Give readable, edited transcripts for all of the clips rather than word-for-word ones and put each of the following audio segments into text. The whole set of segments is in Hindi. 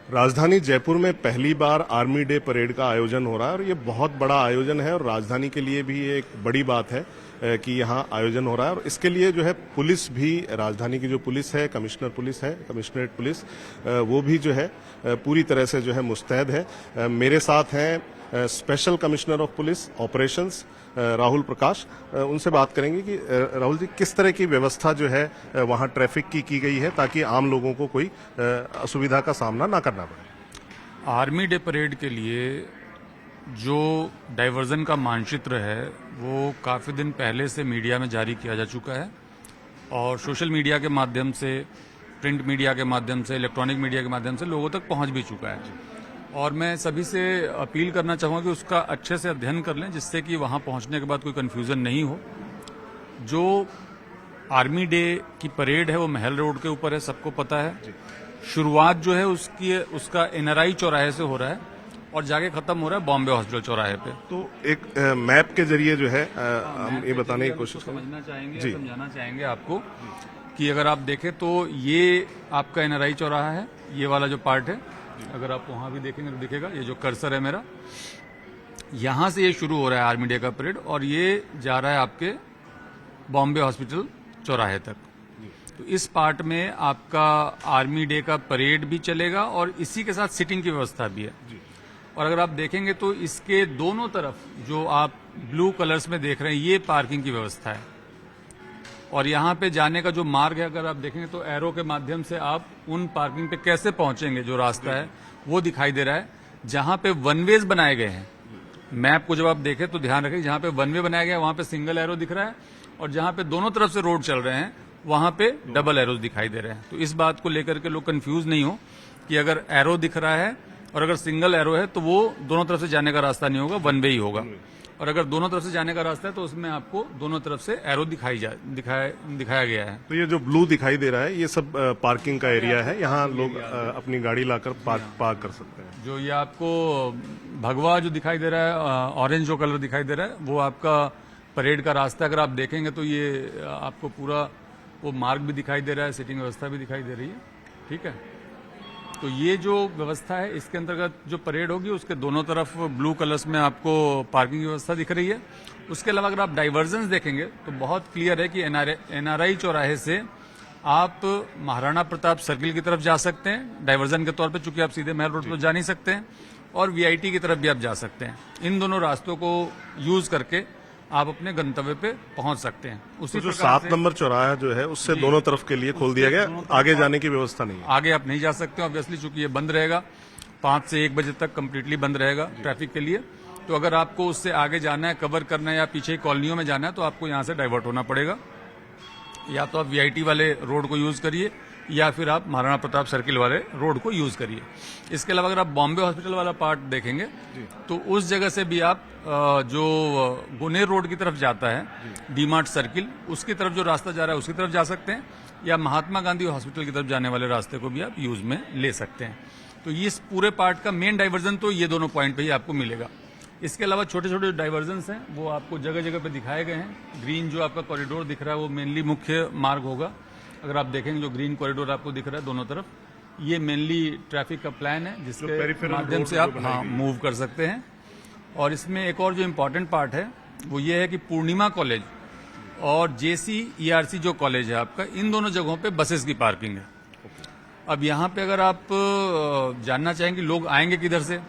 राजधानी जयपुर में पहली बार आर्मी डे परेड का आयोजन हो रहा है और ये बहुत बड़ा आयोजन है और राजधानी के लिए भी ये एक बड़ी बात है कि यहाँ आयोजन हो रहा है। और इसके लिए जो है पुलिस भी, राजधानी की जो पुलिस है, कमिश्नरेट पुलिस, वो भी जो है पूरी तरह से जो है मुस्तैद है। मेरे साथ हैं special commissioner of police operations Rahul Prakash. उनसे बात करेंगे कि राहुल जी, किस तरह की व्यवस्था जो है वहाँ ट्रैफिक की गई है ताकि आम लोगों को कोई असुविधा का सामना ना करना पड़े। आर्मी डे परेड के लिए जो डाइवर्जन का मानचित्र है वो काफ़ी दिन पहले से मीडिया में जारी किया जा चुका है और सोशल मीडिया के माध्यम से, प्रिंट मीडिया के माध्यम से, इलेक्ट्रॉनिक मीडिया के माध्यम से लोगों तक पहुंच भी चुका है। और मैं सभी से अपील करना चाहूँगा कि उसका अच्छे से अध्ययन कर लें, जिससे कि वहां पहुंचने के बाद कोई कन्फ्यूजन नहीं हो। जो आर्मी डे की परेड है वो महल रोड के ऊपर है, सबको पता है। शुरुआत जो है उसका एनआरआई चौराहे से हो रहा है और जाके खत्म हो रहा है बॉम्बे हॉस्पिटल चौराहे पे। तो एक मैप के जरिए जो है हम ये बताने की कोशिश समझना चाहेंगे, समझाना चाहेंगे आपको कि अगर आप देखें तो ये आपका एनआरआई चौराहा है, ये वाला जो पार्ट है, अगर आप वहां भी देखेंगे तो दिखेगा, ये जो कर्सर है मेरा, यहां से ये शुरू हो रहा है आर्मी डे का परेड और ये जा रहा है आपके बॉम्बे हॉस्पिटल चौराहे तक। तो इस पार्ट में आपका आर्मी डे का परेड भी चलेगा और इसी के साथ सिटिंग की व्यवस्था भी है। और अगर आप देखेंगे तो इसके दोनों तरफ जो आप ब्लू कलर्स में देख रहे हैं, ये पार्किंग की व्यवस्था है। और यहाँ पे जाने का जो मार्ग है, अगर आप देखेंगे तो एरो के माध्यम से आप उन पार्किंग पे कैसे पहुंचेंगे, जो रास्ता है वो दिखाई दे रहा है। जहां पे वन वेज बनाए गए हैं, मैप को जब आप देखें तो ध्यान रखें, जहां पे वन वे बनाया गया है वहां पे सिंगल एरो दिख रहा है और जहां पे दोनों तरफ से रोड चल रहे हैं वहां पे डबल एरोज दिखाई दे रहे हैं। तो इस बात को लेकर के लोग कंफ्यूज नहीं हो कि अगर एरो दिख रहा है और अगर सिंगल एरो है तो वो दोनों तरफ से जाने का रास्ता नहीं होगा, वन वे ही होगा। और अगर दोनों तरफ से जाने का रास्ता है तो उसमें आपको दोनों तरफ से एरो दिखाया गया है। तो ये जो ब्लू दिखाई दे रहा है ये सब पार्किंग का एरिया है, यहाँ लोग अपनी गाड़ी लाकर पार्क कर सकते हैं। जो ये आपको भगवा जो दिखाई दे रहा है, ऑरेंज जो कलर दिखाई दे रहा है, वो आपका परेड का रास्ता। अगर आप देखेंगे तो ये आपको पूरा वो मार्ग भी दिखाई दे रहा है, सिटिंग व्यवस्था भी दिखाई दे रही है। ठीक है, तो ये जो व्यवस्था है इसके अंतर्गत जो परेड होगी उसके दोनों तरफ ब्लू कलर्स में आपको पार्किंग की व्यवस्था दिख रही है। उसके अलावा अगर आप डाइवर्जेंस देखेंगे तो बहुत क्लियर है कि एनआरआई चौराहे से आप महाराणा प्रताप सर्किल की तरफ जा सकते हैं डाइवर्जन के तौर पे, चूंकि आप सीधे महल रोड पर जा नहीं सकते हैं, और वीआईटी की तरफ भी आप जा सकते हैं। इन दोनों रास्तों को यूज करके आप अपने गंतव्य पे पहुंच सकते हैं। उसी तो जो 7 नंबर चौराहा जो है उससे दोनों तरफ के लिए खोल दिया गया, आगे जाने की व्यवस्था नहीं है। आगे आप नहीं जा सकते ऑब्वियसली, चूंकि ये बंद रहेगा 5 से 1 बजे तक कम्प्लीटली बंद रहेगा ट्रैफिक के लिए। तो अगर आपको उससे आगे जाना है, कवर करना है या पीछे कॉलोनियों में जाना है तो आपको यहाँ से डाइवर्ट होना पड़ेगा। या तो आप वीआईटी वाले रोड को यूज करिए या फिर आप महाराणा प्रताप सर्किल वाले रोड को यूज करिए। इसके अलावा अगर आप बॉम्बे हॉस्पिटल वाला पार्ट देखेंगे तो उस जगह से भी आप जो गुनेर रोड की तरफ जाता है, डीमार्ट सर्किल, उसकी तरफ जो रास्ता जा रहा है उसकी तरफ जा सकते हैं, या महात्मा गांधी हॉस्पिटल की तरफ जाने वाले रास्ते को भी आप यूज में ले सकते हैं। तो इस पूरे पार्ट का मेन डाइवर्जन तो ये दोनों पॉइंट पे ही आपको मिलेगा। इसके अलावा छोटे छोटे डाइवर्जन्स हैं वो आपको जगह जगह पे दिखाए गए हैं। ग्रीन जो आपका कॉरिडोर दिख रहा है वो मेनली मुख्य मार्ग होगा। अगर आप देखेंगे जो ग्रीन कॉरिडोर आपको दिख रहा है दोनों तरफ, ये मेनली ट्रैफिक का प्लान है जिसके माध्यम से आप मूव कर सकते हैं। और इसमें एक और जो इम्पोर्टेंट पार्ट है वो ये है कि पूर्णिमा कॉलेज और JCERC जो कॉलेज है आपका, इन दोनों जगहों पे बसेस की पार्किंग है। अब यहाँ पे अगर आप जानना चाहेंगे लोग आएंगे किधर से,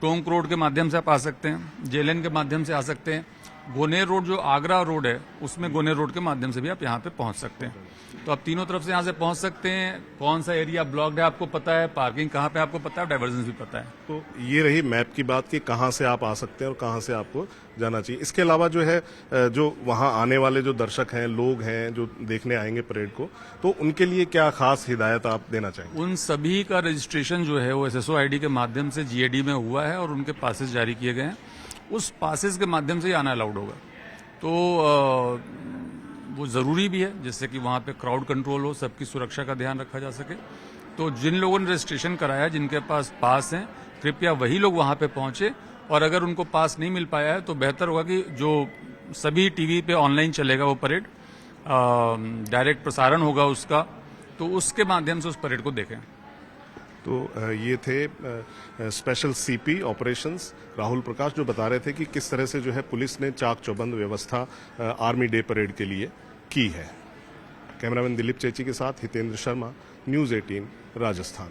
टोंक रोड के माध्यम से आप आ सकते हैं, जेएलएन के माध्यम से आ सकते हैं, गोनेर रोड जो आगरा रोड है उसमें गोनेर रोड के माध्यम से भी आप यहाँ पे पहुंच सकते हैं। तो आप तीनों तरफ से यहाँ से पहुंच सकते हैं। कौन सा एरिया ब्लॉक्ड है आपको पता है, पार्किंग कहाँ पे आपको पता है, डाइवर्जेंस भी पता है। तो ये रही मैप की बात कि कहाँ से आप आ सकते हैं और कहाँ से आपको जाना चाहिए। इसके अलावा जो है जो वहाँ आने वाले जो दर्शक हैं, लोग हैं जो देखने आएंगे परेड को, तो उनके लिए क्या खास हिदायत आप देना चाहेंगे? उन सभी का रजिस्ट्रेशन जो है वो SSO ID के माध्यम से GAD में हुआ है और उनके पासेस जारी किए गए हैं। उस पासेस के माध्यम से ही आना अलाउड होगा। तो वो जरूरी भी है जिससे कि वहाँ पे क्राउड कंट्रोल हो, सबकी सुरक्षा का ध्यान रखा जा सके। तो जिन लोगों ने रजिस्ट्रेशन कराया, जिनके पास पास हैं, कृपया वही लोग वहाँ पे पहुंचे। और अगर उनको पास नहीं मिल पाया है तो बेहतर होगा कि जो सभी टीवी पे ऑनलाइन चलेगा वो परेड, डायरेक्ट प्रसारण होगा उसका, तो उसके माध्यम से उस परेड को देखें। तो ये थे स्पेशल सीपी ऑपरेशंस राहुल प्रकाश, जो बता रहे थे कि किस तरह से जो है पुलिस ने चाक चौबंद व्यवस्था आर्मी डे परेड के लिए की है। कैमरामैन दिलीप चेची के साथ हितेंद्र शर्मा, न्यूज़ 18 राजस्थान।